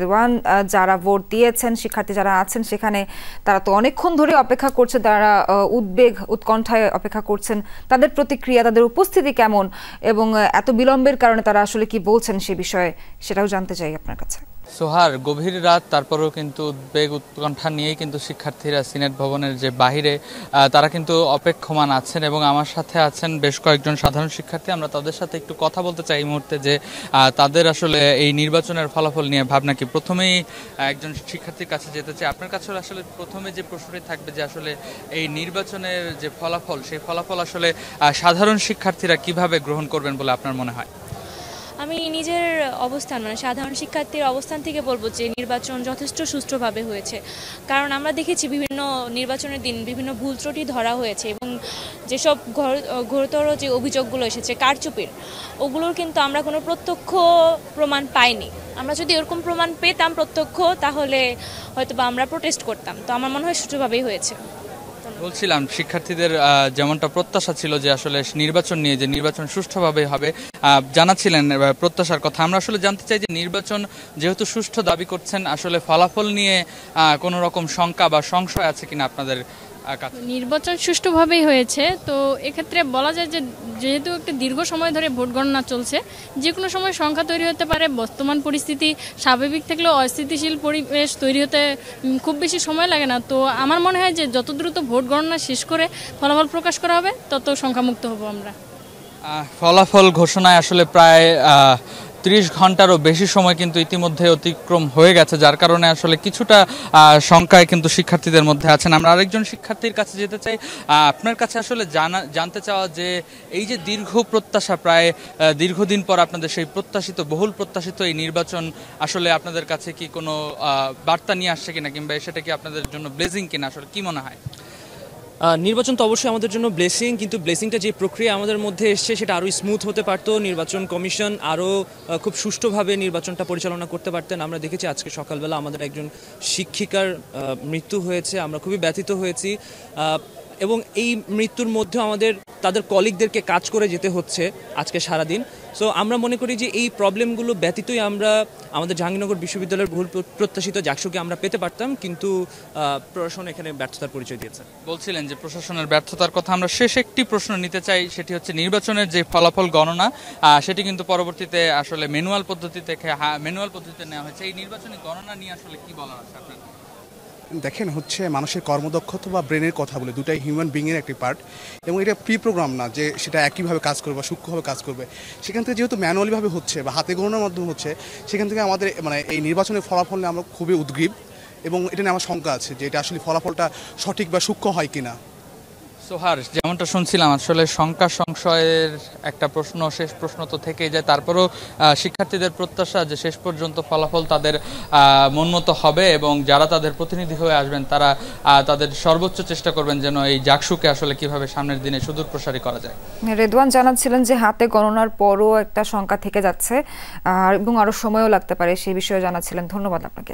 রেদওয়ান, যারা ভোট দিয়েছেন, শিক্ষার্থী যারা আছেন সেখানে, তারা তো অনেকক্ষণ ধরে অপেক্ষা করছে, তারা উদ্বেগ উৎকণ্ঠায় অপেক্ষা করছেন। তাদের প্রতিক্রিয়া, তাদের উপস্থিতি কেমন এবং এত বিলম্বের কারণে তারা আসলে কি বলছেন সে বিষয়ে, সেটাও জানতে চাই আপনার কাছে। সোহার, গভীর রাত তারপরেও কিন্তু উদ্বেগ উৎকণ্ঠা নিয়েই কিন্তু শিক্ষার্থীরা সিনেট ভবনের যে বাহিরে তারা কিন্তু অপেক্ষমান আছেন এবং আমার সাথে আছেন বেশ কয়েকজন সাধারণ শিক্ষার্থী। আমরা তাদের সাথে একটু কথা বলতে চাই এই মুহূর্তে যে তাদের আসলে এই নির্বাচনের ফলাফল নিয়ে ভাবনা কি। প্রথমেই একজন শিক্ষার্থীর কাছে যেতে চাই, আপনার কাছে আসলে প্রথমে যে প্রশ্নটি থাকবে যে আসলে এই নির্বাচনের যে ফলাফল, সেই ফলাফল আসলে সাধারণ শিক্ষার্থীরা কিভাবে গ্রহণ করবেন বলে আপনার মনে হয়? আমি নিজের অবস্থান সাধারণ শিক্ষার্থীর অবস্থান থেকে বলবো যে নির্বাচন যথেষ্ট সুষ্ঠুভাবে হয়েছে। কারণ আমরা দেখেছি বিভিন্ন নির্বাচনের দিন বিভিন্ন ভুল ত্রুটি ধরা হয়েছে এবং যেসব ঘোরতর যে অভিযোগগুলো এসেছে কারচুপির, ওগুলোর কিন্তু আমরা কোনো প্রত্যক্ষ প্রমাণ পাইনি। আমরা যদি এরকম প্রমাণ পেতাম প্রত্যক্ষ, তাহলে হয়তো বা আমরা প্রোটেস্ট করতাম। তো আমার মনে হয় সুষ্ঠুভাবেই হয়েছে। বলছিলাম শিক্ষার্থীদের যেমনটা প্রত্যাশা ছিল যে আসলে নির্বাচন নিয়ে যে নির্বাচন সুষ্ঠুভাবে হবে, জানাচ্ছিলেন প্রত্যাশার কথা। আমরা আসলে জানতে চাই যে নির্বাচন যেহেতু সুষ্ঠু দাবি করছেন, আসলে ফলাফল নিয়ে কোনো রকম শঙ্কা বা সংশয় আছে কিনা আপনাদের? নির্বাচন সুষ্ঠুভাবেই হয়েছে। তো এক্ষেত্রে বলা যায় যে যেহেতু একটা দীর্ঘ সময় ধরে ভোট গণনা চলছে, যে কোনো সময় সংখ্যা তৈরি হতে পারে। বর্তমান পরিস্থিতি স্বাভাবিক থাকলেও অস্থিতিশীল পরিবেশ তৈরি হতে খুব বেশি সময় লাগে না। তো আমার মনে হয় যে যত দ্রুত ভোট গণনা শেষ করে ফলাফল প্রকাশ করা হবে, তত সংখ্যামুক্ত হব আমরা। ফলাফল ঘোষণায় আসলে প্রায় 30 ঘন্টারও বেশি সময় কিন্তু ইতিমধ্যে অতিক্রম হয়ে গেছে, যার কারণে আসলে কিছুটা শঙ্কায় কিন্তু শিক্ষার্থীদের মধ্যে আছেন। আমরা আরেকজন শিক্ষার্থীর কাছে যেতে চাই, আপনার কাছে আসলে জানতে চাওয়া যে এই যে দীর্ঘ প্রত্যাশা, প্রায় দীর্ঘদিন পর আপনাদের সেই প্রত্যাশিত বহুল প্রত্যাশিত এই নির্বাচন আসলে আপনাদের কাছে কি কোনো বার্তা নিয়ে আসছে কিনা, কিংবা সেটা কি আপনাদের জন্য ব্লেসিং কিনা, আসলে কি মনে হয়? নির্বাচন তো অবশ্যই আমাদের জন্য ব্লেসিং, কিন্তু ব্লেসিংটা যে প্রক্রিয়া আমাদের মধ্যে এসছে সেটা আরও স্মুথ হতে পারতো। নির্বাচন কমিশন আরও খুব সুষ্ঠুভাবে নির্বাচনটা পরিচালনা করতে পারতেন। আমরা দেখেছি আজকে সকালবেলা আমাদের একজন শিক্ষিকার মৃত্যু হয়েছে, আমরা খুবই ব্যথিত হয়েছি এবং এই মৃত্যুর মধ্যে তাদের কলিগদেরকে কাজ করে যেতে হচ্ছে আজকে সারাদিন। সো আমরা মনে করি যে এই প্রবলেমগুলো ব্যতীতই আমরা আমাদের জাহাঙ্গীরনগর বিশ্ববিদ্যালয়ের বহুল প্রত্যাশিত জাকসুকে আমরা পেতে পারতাম, কিন্তু প্রশাসন এখানে ব্যর্থতার পরিচয় দিয়েছে। বলছিলেন যে প্রশাসনের ব্যর্থতার কথা। আমরা শেষ একটি প্রশ্ন নিতে চাই, সেটি হচ্ছে নির্বাচনের যে ফলাফল গণনা, সেটি কিন্তু পরবর্তীতে আসলে ম্যানুয়াল পদ্ধতিতে নেওয়া হয়েছে। এই নির্বাচনী গণনা নিয়ে আসলে কি বলার আছে আপনার? দেখেন, মানুষের কর্মদক্ষতা বা ব্রেনের কথা বলে, দুটাই হিউম্যান বিংয়ের একটি পার্ট, এবং এটা প্রি প্রোগ্রাম না যে সেটা একইভাবে কাজ করবে বা সূক্ষ্মভাবে কাজ করবে। সেখান থেকে যেহেতু ম্যানুয়ালিভাবে হচ্ছে বা হাতে গণনার মাধ্যমে হচ্ছে, সেখান থেকে আমাদের এই নির্বাচনের ফলাফল নিয়ে আমরা খুবই উদ্গ্রীব এবং এটা নিয়ে আমার শঙ্কা আছে যে এটা আসলে ফলাফলটা সঠিক বা সূক্ষ্ম হয় কিনা। সোহার, যেমনটা শুনছিলাম আসলে শঙ্কা সংশয়ের একটা প্রশ্ন, শেষ প্রশ্ন তো থেকেই যায়। তারপরেও শিক্ষার্থীদের প্রত্যাশা যে শেষ পর্যন্ত ফলাফল তাদের মনমতো হবে এবং যারা তাদের প্রতিনিধি হয়ে আসবেন তারা তাদের সর্বোচ্চ চেষ্টা করবেন যেন এই জাকসুকে আসলে কিভাবে সামনের দিনে সুদূর প্রসারী করা যায়। রেদওয়ান জানাচ্ছিলেন যে হাতে গণনার পরও একটা শঙ্কা থেকে যাচ্ছে এবং আরো সময়ও লাগতে পারে, সেই বিষয়ে জানাচ্ছিলেন। ধন্যবাদ আপনাকে।